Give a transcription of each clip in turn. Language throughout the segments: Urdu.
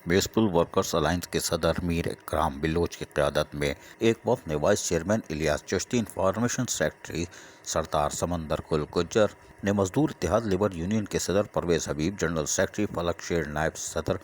میونسپل ورکرز الائنس کے صدر میر اکرام بلوچ کی قیادت میں ایک وفد نے vice chairman Ilyas Chishti, information secretary سردار سمندر گل گجر نے مزدور اتحاد لیبر یونین کے صدر پرویز حبیب، جنرل سیکرٹری فلک شیر، نائب صدر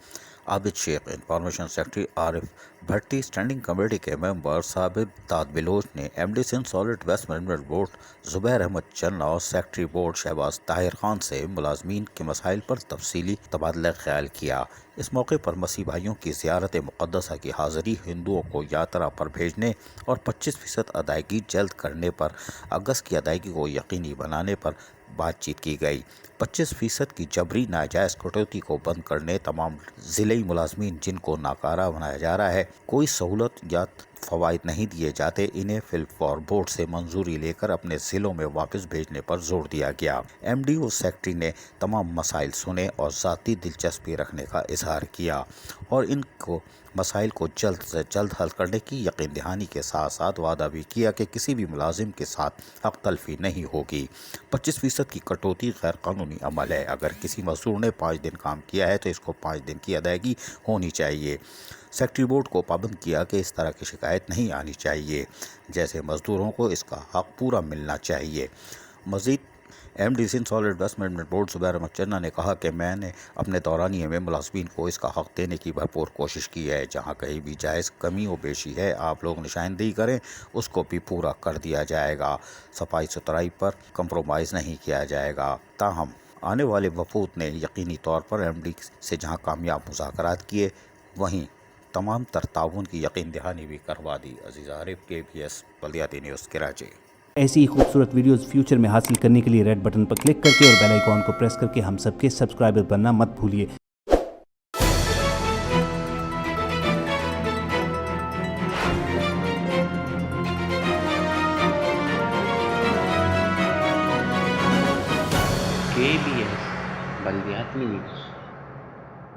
Abid Sheikh, information secretary Arif Bhatti, standing committee کے ممبر ثابت داد بلوچ نے M D Sindh solid waste management board Zubair Ahmed Channa اور سیکرٹری بورڈ شہباز طاہر خان سے ملازمین کے مسائل پر تفصیلی تبادلہ خیال کیا۔ اس موقع پر مسیح بھائیوں کی زیارت مقدسہ کی حاضری، ہندوؤں کو یاترا پر بھیجنے اور 25% ادائیگی جلد کرنے پر، اگست کی ادائیگی کو یقینی بنانے پر بات چیت کی گئی۔ 25% کی جبری ناجائز کٹوتی کو بند کرنے، تمام ضلعی ملازمین جن کو ناکارہ بنایا جا رہا ہے، کوئی سہولت یا فوائد نہیں دیے جاتے، انہیں فی الفور بورڈ سے منظوری لے کر اپنے ضلعوں میں واپس بھیجنے پر زور دیا گیا۔ ایم ڈی او سیکرٹری نے تمام مسائل سنے اور ذاتی دلچسپی رکھنے کا اظہار کیا اور ان کو مسائل کو جلد سے جلد حل کرنے کی یقین دہانی کے ساتھ ساتھ وعدہ بھی کیا کہ کسی بھی ملازم کے ساتھ حق تلفی نہیں ہوگی۔ 25% کی کٹوتی غیر قانونی عمل ہے۔ اگر کسی مزدور نے 5 دن کام کیا ہے تو اس کو 5 دن کی ادائیگی ہونی چاہیے۔ سیکرٹری بورڈ کو پابند کیا کہ اس طرح کی شکایت نہیں آنی چاہیے، جیسے مزدوروں کو اس کا حق پورا ملنا چاہیے۔ مزید M D Sindh solid waste management board Zubair Ahmed Channa نے کہا کہ میں نے اپنے دورانیے میں ملازمین کو اس کا حق دینے کی بھرپور کوشش کی ہے۔ جہاں کہیں بھی جائز کمی و بیشی ہے، آپ لوگ نشاندہی کریں، اس کو بھی پورا کر دیا جائے گا۔ صفائی ستھرائی پر کمپرومائز نہیں کیا جائے گا۔ تاہم آنے والے وفود نے یقینی طور پر ایم ڈی سے جہاں کامیاب مذاکرات کیے، وہیں تمام تر تعاون کی یقین دہانی بھی کروا دی۔ عزیز عارف، KBS بلدیاتی نیوز، کراچی۔ ایسی ہی خوبصورت ویڈیوز فیوچر میں حاصل کرنے کے لیے ریڈ بٹن پر کلک کر کے اور بیل آئیکن کو پریس کر کے ہم سب کے سبسکرائبر بننا مت بھولیے۔ KBS بلدیاتی نیوز۔